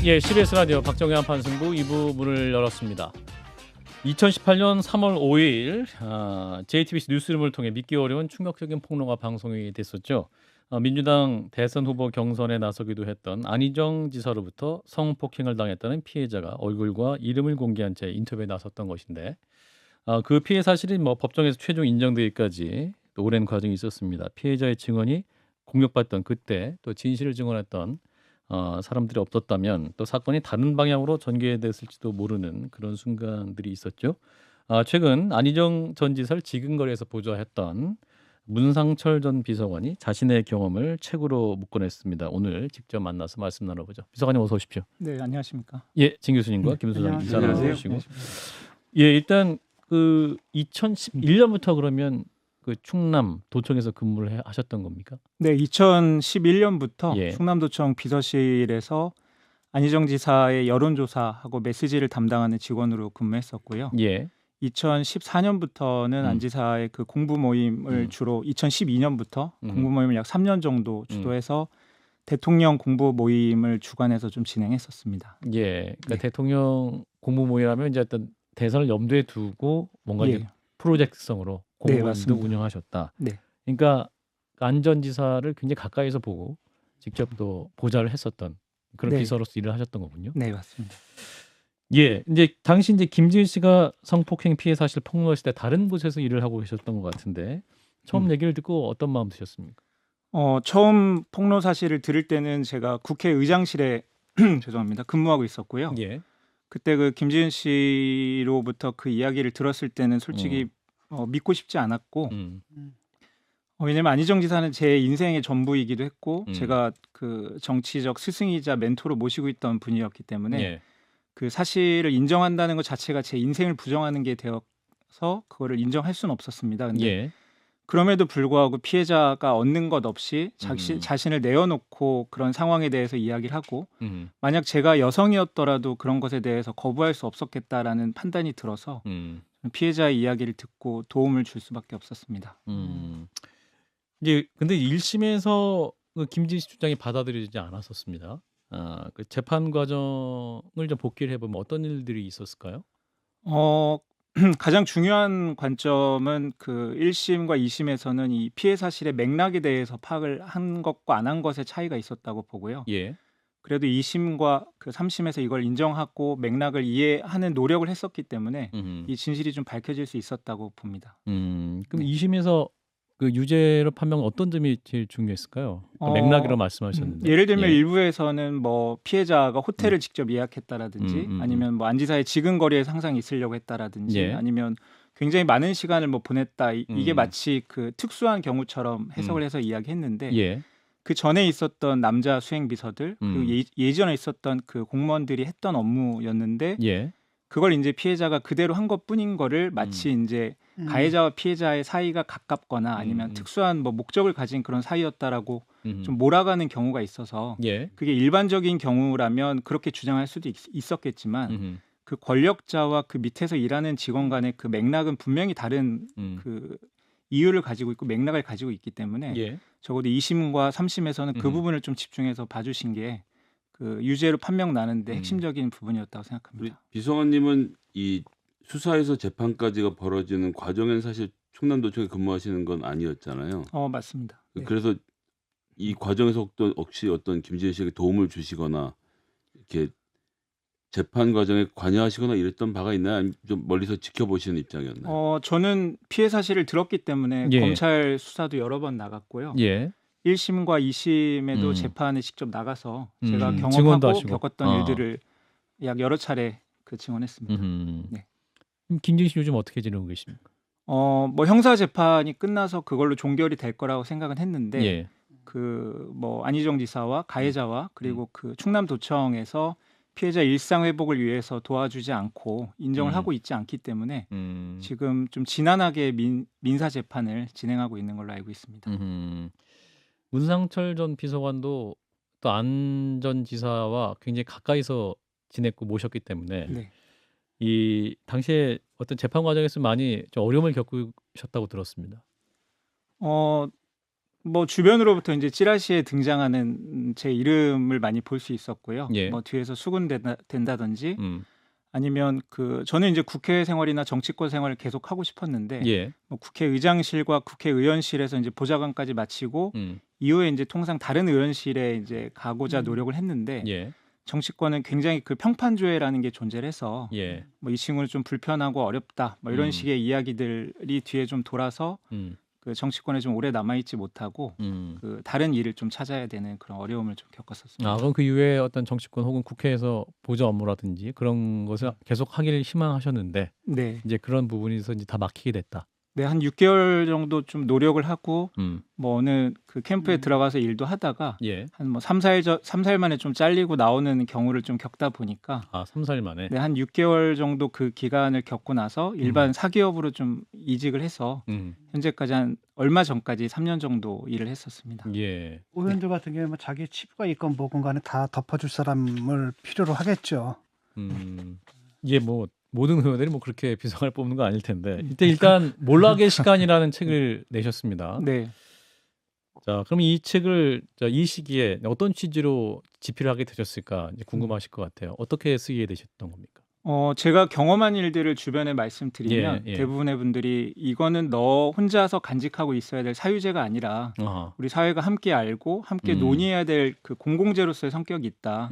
예, CBS 라디오 박정희 한판 승부 2부 문을 열었습니다. 2018년 3월 5일 JTBC 뉴스룸을 통해 믿기 어려운 충격적인 폭로가 방송이 됐었죠. 민주당 대선 후보 경선에 나서기도 했던 안희정 지사로부터 성폭행을 당했다는 피해자가 얼굴과 이름을 공개한 채 인터뷰에 나섰던 것인데 그 피해 사실이 법정에서 최종 인정되기까지 또 오랜 과정이 있었습니다. 피해자의 증언이 공격받던 그때 또 진실을 증언했던 사람들이 없었다면 또 사건이 다른 방향으로 전개됐을지도 모르는 그런 순간들이 있었죠. 최근 안희정 전 지사를 지근거리에서 보좌했던 문상철 전 비서관이 자신의 경험을 책으로 묶어냈습니다. 오늘 직접 만나서 말씀 나눠보죠. 비서관님 어서 오십시오. 네, 안녕하십니까. 예, 진 교수님과 김 소장 인사 나눠주시고. 예, 일단 그 2011년부터 그러면 그 충남 도청에서 근무를 하셨던 겁니까? 네, 2011년부터 예. 충남도청 비서실에서 안희정 지사의 여론조사하고 메시지를 담당하는 직원으로 근무했었고요. 예. 2014년부터는 안 지사의 그 공부 모임을 주로 2012년부터 공부 모임을 약 3년 정도 주도해서 대통령 공부 모임을 주관해서 좀 진행했었습니다. 예. 그러니까 네. 대통령 공부 모임하면 이제 어떤 대선을 염두에 두고 뭔가 예. 이제 프로젝트성으로 네, 공부도 맞습니다. 운영하셨다. 네. 그러니까 안 전 지사를 굉장히 가까이서 보고 직접 또 보좌를 했었던 그런 네. 비서로서 일을 하셨던 거군요. 네, 맞습니다. 예, 이제 당시 이제 김지은 씨가 성폭행 피해 사실 폭로했을 때 다른 곳에서 일을 하고 계셨던 것 같은데 처음 얘기를 듣고 어떤 마음 드셨습니까? 처음 폭로 사실을 들을 때는 제가 국회의장실에 죄송합니다. 근무하고 있었고요. 예, 그때 그 김지은 씨로부터 그 이야기를 들었을 때는 솔직히 믿고 싶지 않았고 왜냐면 안희정 지사는 제 인생의 전부이기도 했고 제가 그 정치적 스승이자 멘토로 모시고 있던 분이었기 때문에 예, 그 사실을 인정한다는 것 자체가 제 인생을 부정하는 게 되어서 그거를 인정할 수는 없었습니다. 근데 예, 그럼에도 불구하고 피해자가 얻는 것 없이 자신을 내어놓고 그런 상황에 대해서 이야기를 하고 만약 제가 여성이었더라도 그런 것에 대해서 거부할 수 없었겠다라는 판단이 들어서 피해자의 이야기를 듣고 도움을 줄 수밖에 없었습니다. 이제 근데 1심에서 그 김지은 씨 주장이 받아들여지지 않았었습니다. 그 재판 과정을 좀 복기를 해보면 어떤 일들이 있었을까요? 가장 중요한 관점은 그 1심과 2심에서는 이 피해 사실의 맥락에 대해서 파악을 한 것과 안 한 것의 차이가 있었다고 보고요. 예, 그래도 2심과 그 3심에서 이걸 인정하고 맥락을 이해하는 노력을 했었기 때문에 이 진실이 좀 밝혀질 수 있었다고 봅니다. 그럼 네. 2심에서 그 유죄로 판명 어떤 점이 제일 중요했을까요? 그 맥락이라고 말씀하셨는데. 예를 들면 예. 일부에서는 뭐 피해자가 호텔을 직접 예약했다라든지 아니면 뭐 안 지사의 지근거리에서 항상 있으려고 했다라든지 예. 아니면 굉장히 많은 시간을 뭐 보냈다 이게 마치 그 특수한 경우처럼 해석을 해서 이야기했는데 예. 그 전에 있었던 남자 수행 비서들 그리고 예전에 있었던 그 공무원들이 했던 업무였는데 예. 그걸 이제 피해자가 그대로 한 것뿐인 거를 마치 이제 가해자와 피해자의 사이가 가깝거나 아니면 특수한 뭐 목적을 가진 그런 사이였다라고 좀 몰아가는 경우가 있어서 예. 그게 일반적인 경우라면 그렇게 주장할 수도 있었겠지만 그 권력자와 그 밑에서 일하는 직원 간의 그 맥락은 분명히 다른 그 이유를 가지고 있고 맥락을 가지고 있기 때문에 예. 적어도 2심과 3심에서는 그 부분을 좀 집중해서 봐주신 게 그 유죄로 판명 나는데 핵심적인 부분이었다고 생각합니다. 비서관님은 이 수사에서 재판까지가 벌어지는 과정에는 사실 충남도청에 근무하시는 건 아니었잖아요. 맞습니다. 네. 그래서 이 과정에서 혹시 어떤 김지은 씨에게 도움을 주시거나 이렇게 재판 과정에 관여하시거나 이랬던 바가 있나요? 아니면 좀 멀리서 지켜보시는 입장이었나요? 저는 피해 사실을 들었기 때문에 예. 검찰 수사도 여러 번 나갔고요. 예. 1심과 2심에도 재판에 직접 나가서 제가 증언도 경험하고 하시고. 겪었던 일들을 약 여러 차례 그 증언했습니다. 네. 그럼 김지은 씨 요즘 어떻게 지내고 계십니까? 뭐 형사 재판이 끝나서 그걸로 종결이 될 거라고 생각은 했는데 예. 그 뭐 안희정 지사와 가해자와 그리고 그 충남도청에서 피해자 일상 회복을 위해서 도와주지 않고 인정을 하고 있지 않기 때문에 지금 좀 지난하게 민사 재판을 진행하고 있는 걸로 알고 있습니다. 문상철 전 비서관도 또 안 전 지사와 굉장히 가까이서 지냈고 모셨기 때문에 네. 이 당시에 어떤 재판 과정에서 많이 좀 어려움을 겪으셨다고 들었습니다. 뭐 주변으로부터 이제 찌라시에 등장하는 제 이름을 많이 볼 수 있었고요. 예. 뭐 뒤에서 수군된다든지 음. 아니면 저는 이제 국회 생활이나 정치권 생활을 계속 하고 싶었는데 예. 뭐 국회의장실과 국회의원실에서 이제 보좌관까지 마치고 이후에 이제 통상 다른 의원실에 이제 가고자 노력을 했는데 예. 정치권은 굉장히 그 평판조회라는 게 존재를 해서 예. 뭐 이 친구는 좀 불편하고 어렵다 뭐 이런 음. 식의 이야기들이 뒤에 좀 돌아서 그 정치권에 좀 오래 남아있지 못하고 그 다른 일을 좀 찾아야 되는 그런 어려움을 좀 겪었었습니다. 아, 그럼 그 이후에 어떤 정치권 혹은 국회에서 보좌 업무라든지 그런 것을 계속 하기를 희망하셨는데 네, 이제 그런 부분에서 이제 다 막히게 됐다. 네, 한 6개월 정도 좀 노력을 하고 음. 뭐 어느 그 캠프에 들어가서 일도 하다가 예. 한 뭐 3, 4일 만에 좀 잘리고 나오는 경우를 좀 겪다 보니까 아, 3, 4일 만에. 네, 한 6개월 정도 그 기간을 겪고 나서 일반 사기업으로 좀 이직을 해서 현재까지 한 얼마 전까지 3년 정도 일을 했었습니다. 예. 의원들 같은 경우는 자기 치부가 있건 뭐건 간에 다 덮어줄 사람을 필요로 하겠죠. 이게 뭐 모든 의원들이 뭐 그렇게 비상을 뽑는 거 아닐 텐데 일단 몰락의 시간이라는 책을 내셨습니다. 네. 자, 그럼 이 책을 이 시기에 어떤 취지로 집필을 하게 되셨을까 이제 궁금하실 것 같아요. 어떻게 쓰게 되셨던 겁니까? 제가 경험한 일들을 주변에 말씀드리면 예, 예. 대부분의 분들이 이거는 너 혼자서 간직하고 있어야 될 사유제가 아니라 아하. 우리 사회가 함께 알고 함께 논의해야 될 그 공공재로서의 성격이 있다.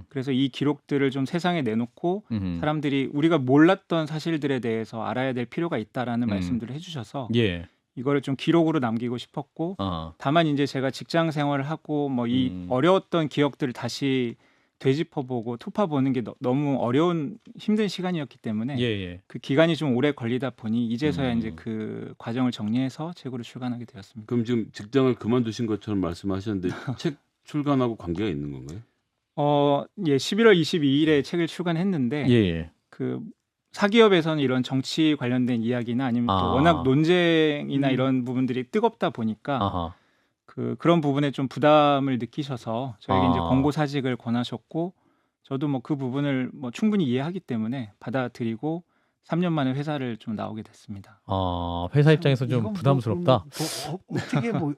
그래서 이 기록들을 좀 세상에 내놓고 사람들이 우리가 몰랐던 사실들에 대해서 알아야 될 필요가 있다라는 말씀들을 해주셔서 예. 이거를 좀 기록으로 남기고 싶었고 아. 다만 이제 제가 직장 생활을 하고 뭐 이 어려웠던 기억들을 다시 되짚어보고 토파보는 게 너무 어려운 힘든 시간이었기 때문에 예, 예. 그 기간이 좀 오래 걸리다 보니 이제서야 이제 그 과정을 정리해서 책으로 출간하게 되었습니다. 그럼 지금 직장을 그만두신 것처럼 말씀하셨는데 책 출간하고 관계가 있는 건가요? 예, 11월 22일에 책을 출간했는데 예, 예. 그 사기업에서는 이런 정치 관련된 이야기나 아니면 또 아. 워낙 논쟁이나 이런 부분들이 뜨겁다 보니까 아하. 그런 부분에 좀 부담을 느끼셔서 저에게 아. 이제 권고 사직을 권하셨고 저도 뭐 그 부분을 뭐 충분히 이해하기 때문에 받아들이고 3년 만에 회사를 좀 나오게 됐습니다. 아, 회사 입장에서 좀 이건 부담스럽다. 어떻게 뭐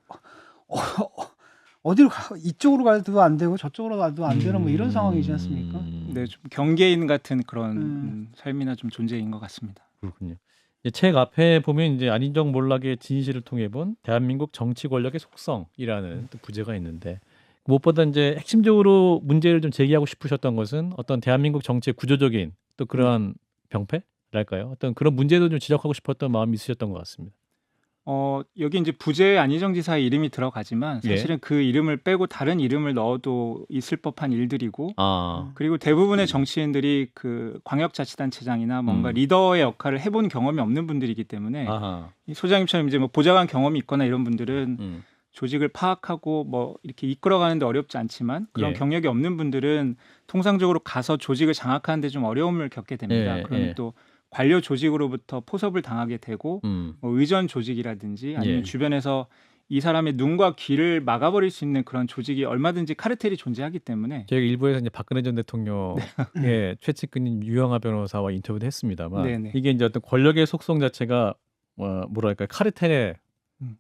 어디로 이쪽으로 가도 안 되고 저쪽으로 가도 안 되는 뭐 이런 상황이지 않습니까? 네, 좀 경계인 같은 그런 삶이나 좀 존재인 것 같습니다. 그렇군요. 이제 책 앞에 보면 이제 안인정 몰락의 진실을 통해 본 대한민국 정치 권력의 속성이라는 또 부제가 있는데 무엇보다 이제 핵심적으로 문제를 좀 제기하고 싶으셨던 것은 어떤 대한민국 정치의 구조적인 또 그러한 병폐랄까요? 어떤 그런 문제도 좀 지적하고 싶었던 마음이 있으셨던 것 같습니다. 여기 이제 부제에 안희정 지사의 이름이 들어가지만 예. 사실은 그 이름을 빼고 다른 이름을 넣어도 있을 법한 일들이고 아, 그리고 대부분의 정치인들이 그 광역자치단체장이나 뭔가 리더의 역할을 해본 경험이 없는 분들이기 때문에 아하. 이 소장님처럼 이제 뭐 보좌관 경험이 있거나 이런 분들은 조직을 파악하고 뭐 이렇게 이끌어가는데 어렵지 않지만 그런 예. 경력이 없는 분들은 통상적으로 가서 조직을 장악하는데 좀 어려움을 겪게 됩니다. 예, 그러면 예. 또 관료 조직으로부터 포섭을 당하게 되고 뭐 의전 조직이라든지 아니면 예. 주변에서 이 사람의 눈과 귀를 막아버릴 수 있는 그런 조직이 얼마든지 카르텔이 존재하기 때문에 저희가 일부에서 이제 박근혜 전 대통령의 최측근인 유영하 변호사와 인터뷰도 했습니다만 네네. 이게 이제 어떤 권력의 속성 자체가 뭐랄까 카르텔에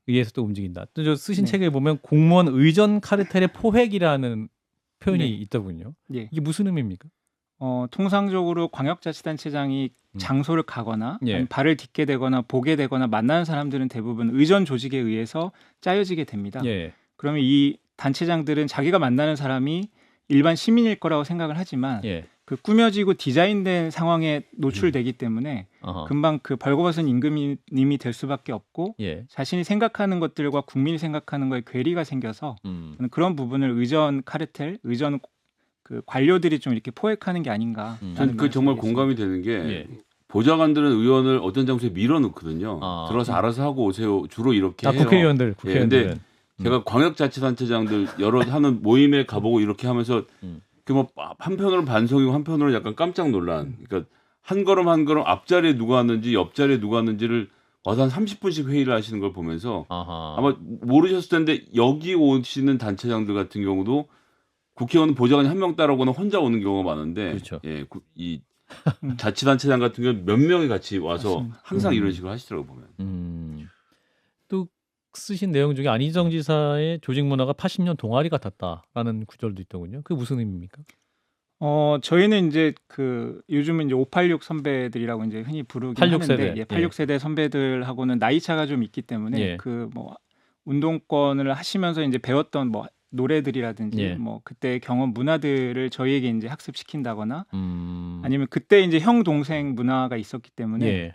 의해서 또 움직인다. 또 저 쓰신 네. 책에 보면 공무원 의전 카르텔의 포획이라는 표현이 네. 있더군요. 예. 이게 무슨 의미입니까? 통상적으로 광역자치단체장이 장소를 가거나 예. 아니면 발을 딛게 되거나 보게 되거나 만나는 사람들은 대부분 의전 조직에 의해서 짜여지게 됩니다. 예. 그러면 이 단체장들은 자기가 만나는 사람이 일반 시민일 거라고 생각을 하지만 예. 그 꾸며지고 디자인된 상황에 노출되기 때문에 어허. 금방 그 벌거벗은 임금님이 될 수밖에 없고 예. 자신이 생각하는 것들과 국민이 생각하는 거에 괴리가 생겨서 저는 그런 부분을 의전 카르텔, 의전 그 관료들이 좀 이렇게 포획하는 게 아닌가. 전 그 정말 공감이 되는 게 예. 보좌관들은 의원을 어떤 장소에 밀어넣거든요. 아. 들어서 알아서 하고 오세요. 주로 이렇게 해요. 국회의원들. 근데 제가 광역자치단체장들 여러 하는 모임에 가보고 이렇게 하면서 그 뭐 한편으로 반성이고 한편으로 약간 깜짝 놀란. 그러니까 한 걸음 한 걸음 앞자리에 누가 왔는지 옆자리에 누가 왔는지를 와서 한 30분씩 회의를 하시는 걸 보면서 아하. 아마 모르셨을 텐데 여기 오시는 단체장들 같은 경우도 국회의원 보좌관이 한 명 따라오거나 혼자 오는 경우가 많은데 그렇죠. 예, 이 자치단체장 같은 경우 몇 명이 같이 와서 맞습니다. 항상 이런 식으로 하시더라고 보면. 또 쓰신 내용 중에 안희정 지사의 조직 문화가 80년 동아리 같았다라는 구절도 있더군요. 그게 무슨 의미입니까? 저희는 이제 그 요즘은 이제 586 선배들이라고 이제 흔히 부르긴 86 하는데 세대. 예, 86세대 선배들하고는 나이 차가 좀 있기 때문에 예. 그 뭐 운동권을 하시면서 이제 배웠던 뭐 노래들이라든지 예. 뭐 그때 경험 문화들을 저희에게 이제 학습시킨다거나 음. 아니면 그때 이제 형 동생 문화가 있었기 때문에 예.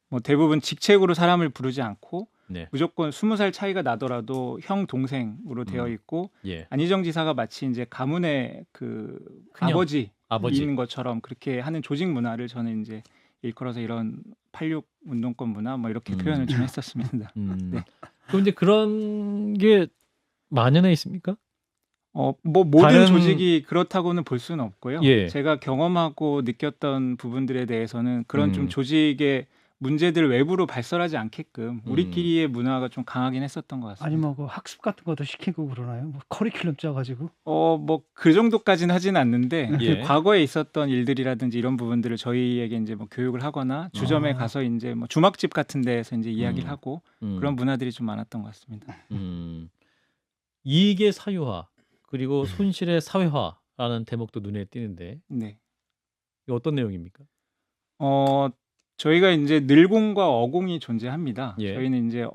뭐 대부분 직책으로 사람을 부르지 않고 네. 무조건 20살 차이가 나더라도 형 동생으로 되어 있고 예. 안희정 지사가 마치 이제 가문의 그 큰형, 아버지. 아버지인 것처럼 그렇게 하는 조직 문화를 저는 이제 일컬어서 이런 86 운동권 문화 뭐 이렇게 표현을 좀 했었습니다. 네. 그럼 이제 그런 게 만연해 있습니까? 뭐 모든 다른- 조직이 그렇다고는 볼 수는 없고요. 예. 제가 경험하고 느꼈던 부분들에 대해서는 그런 좀 음. 조직의 문제들 외부로 발설하지 않게끔 우리끼리의 문화가 좀 강하긴 했었던 것 같습니다. 아니 뭐 그 학습 같은 것도 시키고 그러나요? 뭐 커리큘럼 짜가지고. 뭐 그 정도까지는 하진 않는데 예. 그 과거에 있었던 일들이라든지 이런 부분들을 저희에게 이제 뭐 교육을 하거나 주점에 아. 가서 이제 뭐 주막집 같은 데에서 이제 이야기를 하고 음. 그런 문화들이 좀 많았던 것 같습니다. 이익의 사유화 그리고 손실의 사회화라는 대목도 눈에 띄는데 네. 이게 어떤 내용입니까? 저희가 이제 늘공과 어공이 존재합니다. 예. 저희는 이제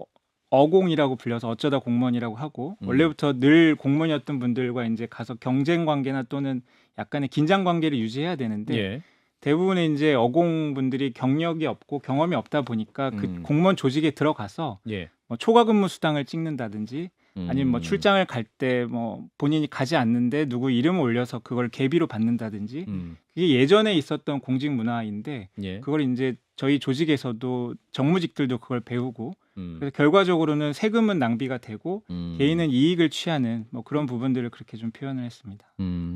어공이라고 불려서 어쩌다 공무원이라고 하고 음. 원래부터 늘 공무원이었던 분들과 이제 가서 경쟁 관계나 또는 약간의 긴장 관계를 유지해야 되는데 예. 대부분의 이제 어공분들이 경력이 없고 경험이 없다 보니까 그 공무원 조직에 들어가서 예. 뭐 초과 근무 수당을 찍는다든지 아니면 뭐 출장을 갈 때 뭐 본인이 가지 않는데 누구 이름을 올려서 그걸 계비로 받는다든지 그게 예전에 있었던 공직 문화인데 예. 그걸 이제 저희 조직에서도 정무직들도 그걸 배우고 음. 그래서 결과적으로는 세금은 낭비가 되고 개인은 이익을 취하는 뭐 그런 부분들을 그렇게 좀 표현을 했습니다.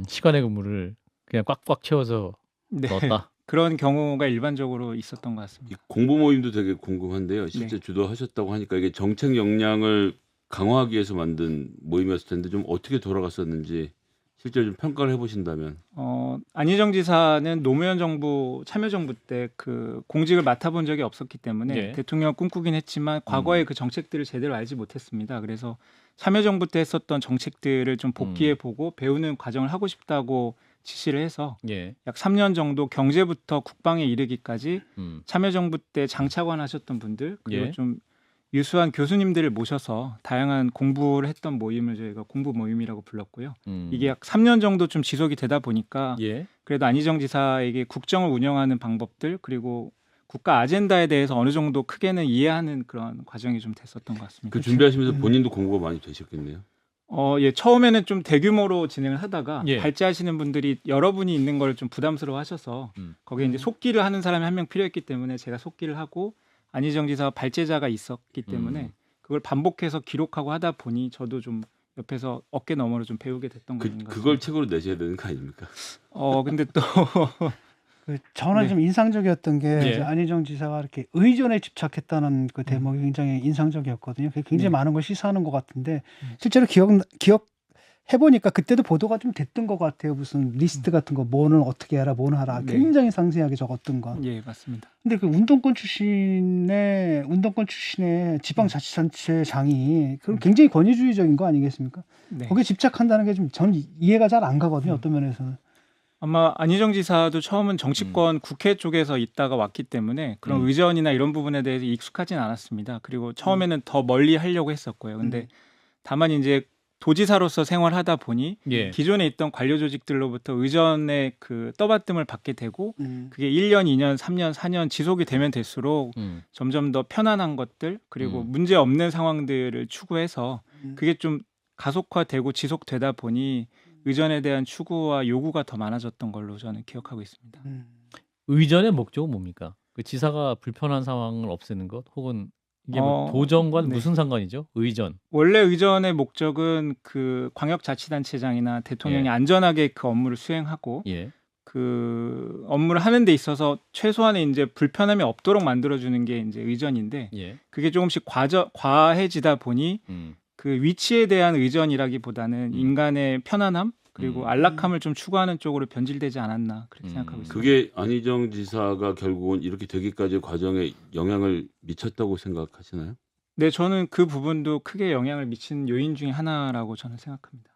시간의 근무를 그냥 꽉꽉 채워서 네. 넣었다. 그런 경우가 일반적으로 있었던 것 같습니다. 이 공부 모임도 되게 궁금한데요. 실제 네. 주도하셨다고 하니까 이게 정책 역량을 강화하기 위해서 만든 모임이었을 텐데 좀 어떻게 돌아갔었는지 실제 좀 평가를 해보신다면. 안희정 지사는 노무현 정부 참여정부 때 그 공직을 맡아본 적이 없었기 때문에 예. 대통령을 꿈꾸긴 했지만 과거의 그 정책들을 제대로 알지 못했습니다. 그래서 참여정부 때 했었던 정책들을 좀 복기해보고 배우는 과정을 하고 싶다고 지시를 해서 예. 약 3년 정도 경제부터 국방에 이르기까지 참여정부 때 장차관 하셨던 분들 그리고 예. 좀 유수한 교수님들을 모셔서 다양한 공부를 했던 모임을 저희가 공부 모임이라고 불렀고요. 이게 약 3년 정도 좀 지속이 되다 보니까 예. 그래도 안희정 지사에게 국정을 운영하는 방법들 그리고 국가 아젠다에 대해서 어느 정도 크게는 이해하는 그런 과정이 좀 됐었던 것 같습니다. 그 준비하시면서 본인도 공부가 많이 되셨겠네요. 예, 처음에는 좀 대규모로 진행을 하다가 예. 발제하시는 분들이 여러분이 있는 걸 좀 부담스러워 하셔서 거기에 이제 속기를 하는 사람이 한 명 필요했기 때문에 제가 속기를 하고 안희정 지사 발제자가 있었기 때문에 그걸 반복해서 기록하고 하다 보니 저도 좀 옆에서 어깨 너머로 좀 배우게 됐던 것 같습니다. 그걸 책으로 내셔야 되는 거 아닙니까? 근데 또 저는 네. 좀 인상적이었던 게 예. 이제 안희정 지사가 이렇게 의전에 집착했다는 그 대목이 굉장히 인상적이었거든요. 그게 굉장히 네. 많은 걸 시사하는 것 같은데 실제로 기억해보니까 그때도 보도가 좀 됐던 것 같아요. 무슨 리스트 같은 거 뭐는 어떻게 해라 뭐는 하라 네. 굉장히 상세하게 적었던 거. 예, 맞습니다. 근데 그 운동권 출신의 지방자치단체장이 그럼 굉장히 권위주의적인 거 아니겠습니까? 네. 거기에 집착한다는 게 좀 저는 이해가 잘 안 가거든요. 어떤 면에서는. 아마 안희정 지사도 처음은 정치권 국회 쪽에서 있다가 왔기 때문에 그런 의전이나 이런 부분에 대해서 익숙하진 않았습니다. 그리고 처음에는 더 멀리 하려고 했었고요. 근데 다만 이제 도지사로서 생활하다 보니 예. 기존에 있던 관료 조직들로부터 의전의 그 떠받침을 받게 되고 그게 1년, 2년, 3년, 4년 지속이 되면 될수록 점점 더 편안한 것들 그리고 문제 없는 상황들을 추구해서 그게 좀 가속화되고 지속되다 보니 의전에 대한 추구와 요구가 더 많아졌던 걸로 저는 기억하고 있습니다. 의전의 목적은 뭡니까? 그 지사가 불편한 상황을 없애는 것 혹은 이게 뭐 도정과는 네. 무슨 상관이죠? 의전. 원래 의전의 목적은 그 광역자치단체장이나 대통령이 예. 안전하게 그 업무를 수행하고 예. 그 업무를 하는 데 있어서 최소한의 이제 불편함이 없도록 만들어주는 게 이제 의전인데 예. 그게 조금씩 과해지다 보니 그 위치에 대한 의전이라기보다는 인간의 편안함 그리고 안락함을 좀 추구하는 쪽으로 변질되지 않았나 그렇게 생각하고 있습니다. 그게 안희정 지사가 결국은 이렇게 되기까지 과정에 영향을 미쳤다고 생각하시나요? 네, 저는 그 부분도 크게 영향을 미친 요인 중에 하나라고 저는 생각합니다.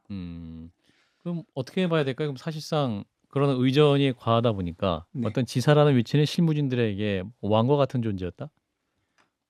그럼 어떻게 봐야 될까요? 그럼 사실상 그런 의전이 과하다 보니까 네. 어떤 지사라는 위치는 실무진들에게 왕과 같은 존재였다?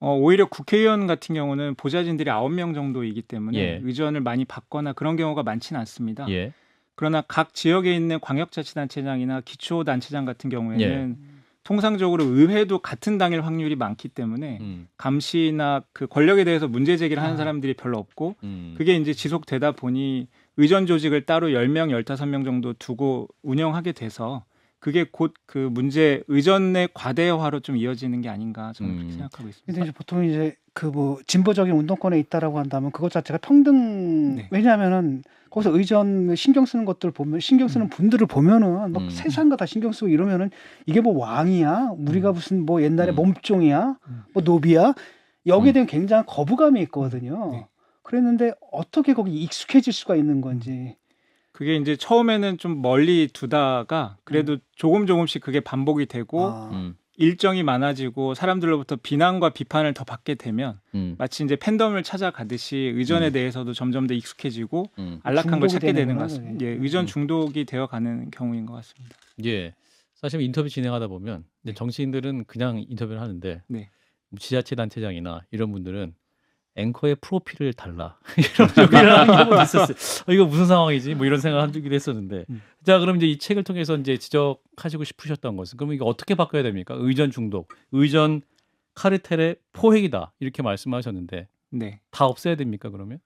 오히려 국회의원 같은 경우는 보좌진들이 9명 정도이기 때문에 예. 의전을 많이 받거나 그런 경우가 많지는 않습니다. 예. 그러나 각 지역에 있는 광역자치단체장이나 기초단체장 같은 경우에는 예. 통상적으로 의회도 같은 당일 확률이 많기 때문에 감시나 그 권력에 대해서 문제 제기를 하는 사람들이 별로 없고 그게 이제 지속되다 보니 의전 조직을 따로 10명, 15명 정도 두고 운영하게 돼서 그게 곧 그 문제 의전의 과대화로 좀 이어지는 게 아닌가 저는 그렇게 생각하고 있습니다. 근데 이제 보통 이제 그 뭐 진보적인 운동권에 있다라고 한다면 그것 자체가 평등. 네. 왜냐하면은 거기서 의전 신경 쓰는 것들 보면 신경 쓰는 분들을 보면은 막 세상과 다 신경 쓰고 이러면은 이게 뭐 왕이야? 우리가 무슨 뭐 옛날에 몸종이야? 뭐 노비야? 여기에 대한 굉장한 거부감이 있거든요. 네. 그랬는데 어떻게 거기 익숙해질 수가 있는 건지. 그게 이제 처음에는 좀 멀리 두다가 그래도 조금씩 그게 반복이 되고 일정이 많아지고 사람들로부터 비난과 비판을 더 받게 되면 마치 이제 팬덤을 찾아가듯이 의전에 대해서도 점점 더 익숙해지고 안락한 걸 찾게 되는 것 같습니다. 예, 의전 중독이 되어가는 경우인 것 같습니다. 예. 사실 인터뷰 진행하다 보면 이제 정치인들은 그냥 인터뷰를 하는데 네. 지자체 단체장이나 이런 분들은 앵커의 프로필을 달라 이런 얘기를 하는 경우도 있었어요. 이거 무슨 상황이지? 뭐 이런 생각 한두기도 했었는데. 자, 그럼 이제 이 책을 통해서 이제 지적하시고 싶으셨던 것은 그럼 이거 어떻게 바꿔야 됩니까? 의전 중독, 의전 카르텔의 포획이다 이렇게 말씀하셨는데 네. 다 없애야 됩니까? 그러면?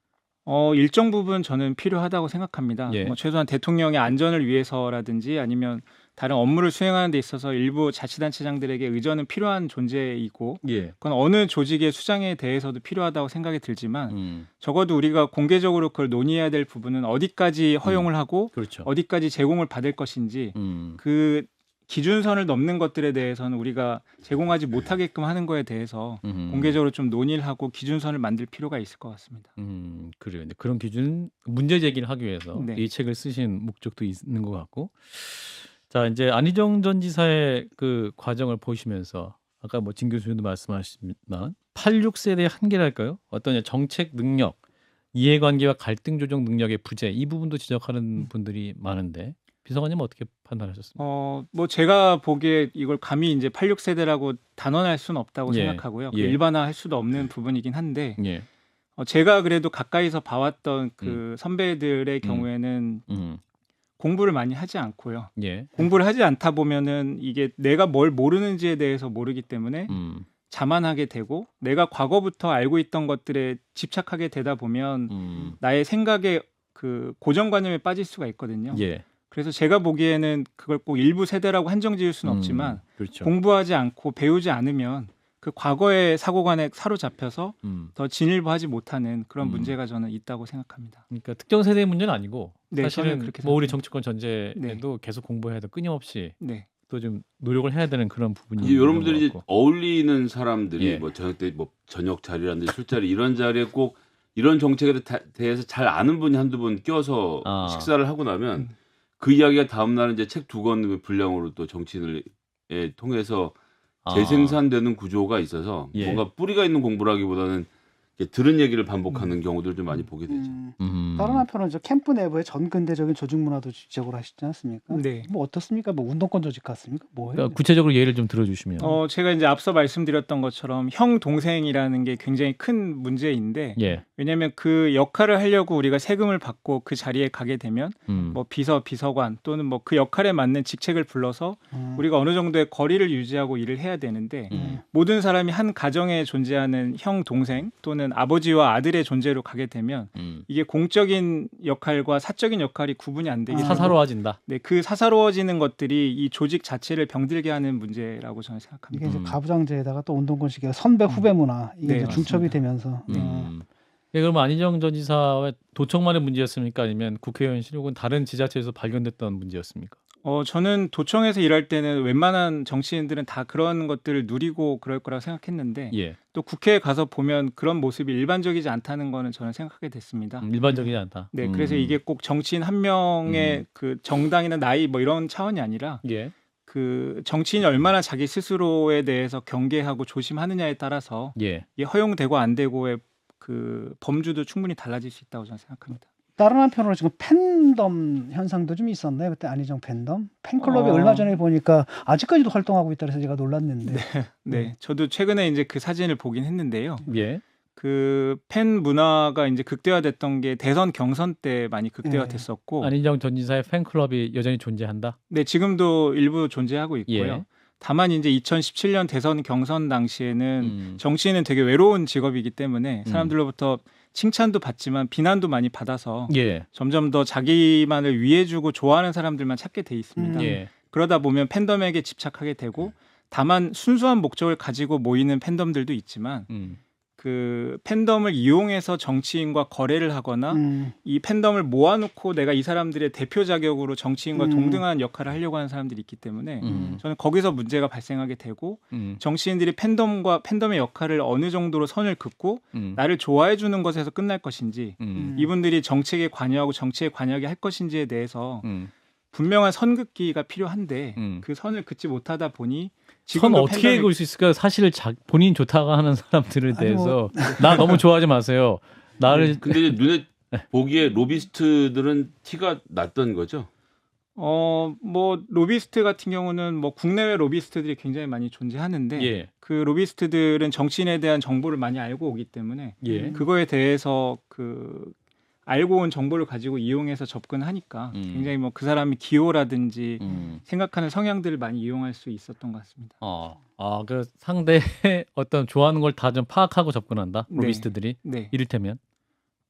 일정 부분 저는 필요하다고 생각합니다. 예. 뭐 최소한 대통령의 안전을 위해서라든지 아니면 다른 업무를 수행하는 데 있어서 일부 자치단체장들에게 의전은 필요한 존재이고 예. 그건 어느 조직의 수장에 대해서도 필요하다고 생각이 들지만 적어도 우리가 공개적으로 그걸 논의해야 될 부분은 어디까지 허용을 하고 그렇죠. 어디까지 제공을 받을 것인지 그 기준선을 넘는 것들에 대해서는 우리가 제공하지 못하게끔 하는 거에 대해서 공개적으로 좀 논의를 하고 기준선을 만들 필요가 있을 것 같습니다. 그래요. 근데 그런 기준 문제 제기를 하기 위해서 네. 이 책을 쓰신 목적도 있는 것 같고. 자, 이제 안희정 전 지사의 그 과정을 보시면서 아까 뭐 진 교수님도 말씀하셨지만 86세대의 한계랄까요? 어떤 정책 능력, 이해관계와 갈등 조정 능력의 부재 이 부분도 지적하는 분들이 많은데 비서관님 어떻게 판단하셨습니까? 뭐 제가 보기에 이걸 감히 이제 86세대라고 단언할 수는 없다고 예. 생각하고요. 예. 일반화할 수도 없는 부분이긴 한데 예. 제가 그래도 가까이서 봐왔던 그 선배들의 경우에는 공부를 많이 하지 않고요. 예. 공부를 하지 않다 보면은 이게 내가 뭘 모르는지에 대해서 모르기 때문에 자만하게 되고 내가 과거부터 알고 있던 것들에 집착하게 되다 보면 나의 생각의 그 고정관념에 빠질 수가 있거든요. 예. 그래서 제가 보기에는 그걸 꼭 일부 세대라고 한정 지을 수는 없지만 그렇죠. 공부하지 않고 배우지 않으면 그 과거의 사고관에 사로잡혀서 더 진일보하지 못하는 그런 문제가 저는 있다고 생각합니다. 그러니까 특정 세대의 문제는 아니고 네, 저는 사실은 그렇게 뭐 우리 생각합니다. 정치권 전제에도 네. 계속 공부해야 돼 끊임없이 네. 또 좀 노력을 해야 되는 그런 부분이 이제 있는 여러분들이 것 이제 같고. 어울리는 사람들이 예. 뭐 저녁 때 뭐 저녁 자리라든지 술자리 이런 자리에 꼭 이런 정책에 대해서 잘 아는 분이 한두 분 껴서 식사를 하고 나면 그 이야기가 다음 날 이제 책 2권 분량으로 또 정치인을 통해서 재생산되는 구조가 있어서 예. 뭔가 뿌리가 있는 공부라기보다는 이렇게 들은 얘기를 반복하는 경우들을 좀 많이 보게 되죠. 다른 한편은 저 캠프 내부의 전근대적인 조직 문화도 지적을 하시지 않습니까? 네. 뭐 어떻습니까? 뭐 운동권 조직 같습니까? 뭐예요? 그러니까 구체적으로 예를 좀 들어주시면. 제가 이제 앞서 말씀드렸던 것처럼 형 동생이라는 게 굉장히 큰 문제인데 예. 왜냐하면 그 역할을 하려고 우리가 세금을 받고 그 자리에 가게 되면 뭐 비서관 또는 뭐 그 역할에 맞는 직책을 불러서 우리가 어느 정도의 거리를 유지하고 일을 해야 되는데 모든 사람이 한 가정에 존재하는 형 동생 또는 아버지와 아들의 존재로 가게 되면 이게 공적인 역할과 사적인 역할이 구분이 안 되기 때문에 사사로워진다. 네, 그 사사로워지는 것들이 이 조직 자체를 병들게 하는 문제라고 저는 생각합니다. 이게 이제 가부장제에다가 또 운동권식이가 선배 후배 문화 이게 네, 이제 중첩이 맞습니다. 되면서 예, 그럼 안희정 전 지사의 도청만의 문제였습니까? 아니면 국회의원실 혹은 다른 지자체에서 발견됐던 문제였습니까? 저는 도청에서 일할 때는 웬만한 정치인들은 다 그런 것들을 누리고 그럴 거라고 생각했는데 예. 또 국회에 가서 보면 그런 모습이 일반적이지 않다는 거는 저는 생각하게 됐습니다. 일반적이지 않다. 네, 그래서 이게 꼭 정치인 한 명의 그 정당이나 나이 뭐 이런 차원이 아니라 예. 그 정치인이 얼마나 자기 스스로에 대해서 경계하고 조심하느냐에 따라서 예. 이게 허용되고 안 되고의 그 범주도 충분히 달라질 수 있다고 저는 생각합니다. 다른 한편으로 지금 팬덤 현상도 좀 있었나요? 그때 안희정 팬덤? 팬클럽이 얼마 전에 보니까 아직까지도 활동하고 있다 그래서 제가 놀랐는데. 네, 저도 최근에 이제 그 사진을 보긴 했는데요. 예. 그 팬 문화가 이제 극대화됐던 게 대선 경선 때 많이 극대화됐었고, 안희정 전 지사의 팬클럽이 여전히 존재한다. 네, 지금도 일부 존재하고 있고요. 예. 다만 이제 2017년 대선 경선 당시에는 정치인은 되게 외로운 직업이기 때문에 사람들로부터 칭찬도 받지만 비난도 많이 받아서 예. 점점 더 자기만을 위해주고 좋아하는 사람들만 찾게 돼 있습니다. 예. 그러다 보면 팬덤에게 집착하게 되고, 다만 순수한 목적을 가지고 모이는 팬덤들도 있지만 그 팬덤을 이용해서 정치인과 거래를 하거나 이 팬덤을 모아놓고 내가 이 사람들의 대표 자격으로 정치인과 동등한 역할을 하려고 하는 사람들이 있기 때문에 저는 거기서 문제가 발생하게 되고, 정치인들이 팬덤의 역할을 어느 정도로 선을 긋고 나를 좋아해 주는 것에서 끝날 것인지, 이분들이 정책에 관여하고 정치에 관여하게 할 것인지에 대해서 분명한 선긋기가 필요한데 그 선을 긋지 못하다 보니 선 어떻게 그을 수 있을까요? 사실 본인 좋다고 하는 사람들에 대해서 나 너무 좋아하지 마세요. 나를 근데 이제 눈에 보기에 로비스트들은 티가 났던 거죠. 뭐 로비스트 같은 경우는 뭐 국내외 로비스트들이 굉장히 많이 존재하는데 예. 그 로비스트들은 정치인에 대한 정보를 많이 알고 오기 때문에 예. 그거에 대해서 그 알고 온 정보를 가지고 이용해서 접근하니까 굉장히 뭐 그 사람이 기호라든지 생각하는 성향들을 많이 이용할 수 있었던 것 같습니다. 그 상대의 어떤 좋아하는 걸 다 좀 파악하고 접근한다. 네. 로비스트들이. 네. 이를테면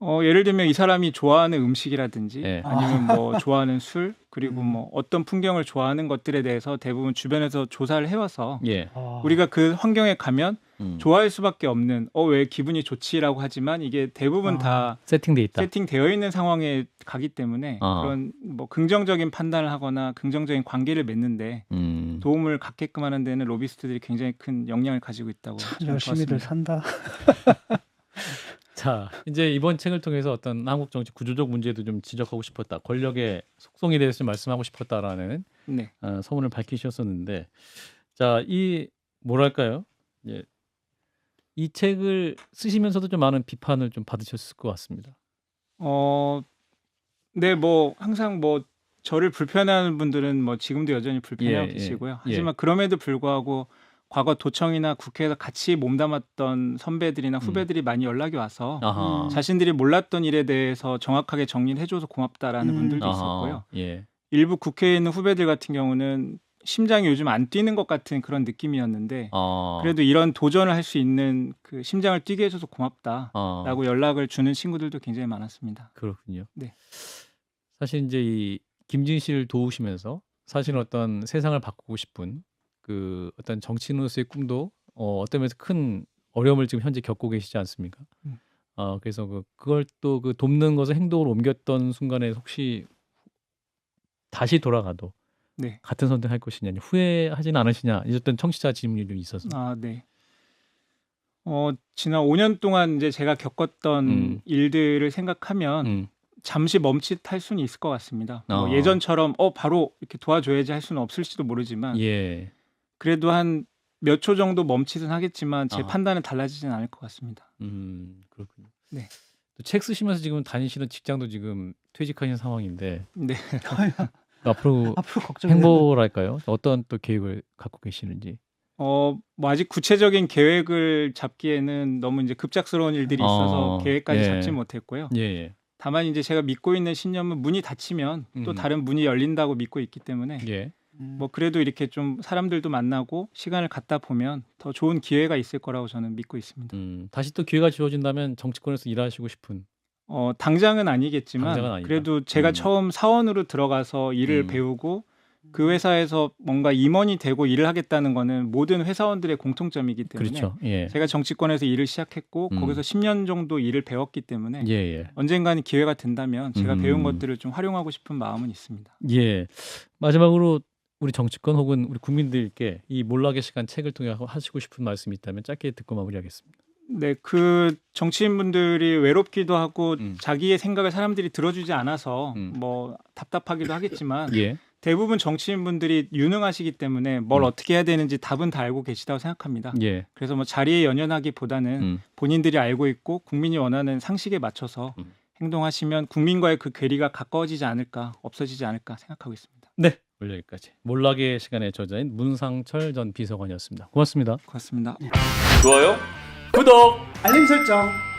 예를 들면 이 사람이 좋아하는 음식이라든지 네. 아니면 뭐 좋아하는 술, 그리고 뭐 어떤 풍경을 좋아하는 것들에 대해서 대부분 주변에서 조사를 해와서 예. 우리가 그 환경에 가면 좋아할 수밖에 없는, 왜 기분이 좋지라고 하지만 이게 대부분 다 세팅돼 있다. 세팅되어 있는 상황에 가기 때문에 그런 뭐 긍정적인 판단을 하거나 긍정적인 관계를 맺는데 도움을 갖게끔 하는 데는 로비스트들이 굉장히 큰 영향을 가지고 있다고 열심히들 산다. 자, 이제 이번 책을 통해서 어떤 한국 정치 구조적 문제도 좀 지적하고 싶었다. 권력의 속성에 대해서 좀 말씀하고 싶었다라는 네. 소문을 밝히셨었는데, 자, 이 뭐랄까요? 예. 이 책을 쓰시면서도 좀 많은 비판을 좀 받으셨을 것 같습니다. 네, 뭐 항상 뭐 저를 불편해하는 분들은 뭐 지금도 여전히 불편해하고 계시고요. 하지만 그럼에도 불구하고 과거 도청이나 국회에서 같이 몸담았던 선배들이나 후배들이 많이 연락이 와서 자신들이 몰랐던 일에 대해서 정확하게 정리를 해줘서 고맙다라는 분들도 있었고요. 예. 일부 국회에 있는 후배들 같은 경우는 심장이 요즘 안 뛰는 것 같은 그런 느낌이었는데 그래도 이런 도전을 할 수 있는 그 심장을 뛰게 해줘서 고맙다라고 연락을 주는 친구들도 굉장히 많았습니다. 그렇군요. 네. 사실 이제 이 김진 씨를 도우시면서 사실 어떤 세상을 바꾸고 싶은 그 어떤 정치인으로서의 꿈도 어떤 면에서 큰 어려움을 지금 현재 겪고 계시지 않습니까? 그래서 그걸 또 그 돕는 것을 행동으로 옮겼던 순간에 혹시 다시 돌아가도 네. 같은 선택할 것이냐, 후회하지는 않으시냐, 이랬던 청취자 질문이 좀 있어서. 네. 지난 5년 동안 이제 제가 겪었던 일들을 생각하면 잠시 멈칫할 수는 있을 것 같습니다. 뭐 예전처럼 바로 이렇게 도와줘야지 할 수는 없을지도 모르지만 그래도 한 몇 초 정도 멈칫은 하겠지만 제 판단은 달라지진 않을 것 같습니다. 그렇군요. 네. 또 책 쓰시면서 지금 다니시는 직장도 지금 퇴직하신 상황인데 네. 앞으로 걱정. 행보랄까요? 어떤 또 계획을 갖고 계시는지. 뭐 아직 구체적인 계획을 잡기에는 너무 이제 급작스러운 일들이 있어서 계획까지 잡지 못했고요. 예. 다만 이제 제가 믿고 있는 신념은 문이 닫히면 또 다른 문이 열린다고 믿고 있기 때문에 뭐 그래도 이렇게 좀 사람들도 만나고 시간을 갖다 보면 더 좋은 기회가 있을 거라고 저는 믿고 있습니다. 다시 또 기회가 주어진다면 정치권에서 일하시고 싶은. 당장은 아니겠지만 당장은 아니다. 그래도 제가 처음 사원으로 들어가서 일을 배우고 그 회사에서 뭔가 임원이 되고 일을 하겠다는 거는 모든 회사원들의 공통점이기 때문에 그렇죠. 예. 제가 정치권에서 일을 시작했고 거기서 10년 정도 일을 배웠기 때문에 언젠가는 기회가 된다면 제가 배운 것들을 좀 활용하고 싶은 마음은 있습니다. 예. 마지막으로 우리 정치권 혹은 우리 국민들께 이 몰락의 시간 책을 통해 하시고 싶은 말씀이 있다면 짧게 듣고 마무리하겠습니다. 네, 그 정치인분들이 외롭기도 하고 자기의 생각을 사람들이 들어주지 않아서 뭐 답답하기도 하겠지만 대부분 정치인분들이 유능하시기 때문에 뭘 음. 어떻게 해야 되는지 답은 다 알고 계시다고 생각합니다. 예. 그래서 뭐 자리에 연연하기보다는 본인들이 알고 있고 국민이 원하는 상식에 맞춰서 행동하시면 국민과의 그 괴리가 가까워지지 않을까, 없어지지 않을까 생각하고 있습니다. 네. 오늘 여기까지 몰락의 시간의 저자인 문상철 전 비서관이었습니다. 고맙습니다. 고맙습니다. 좋아요? 구독. 알림 설정.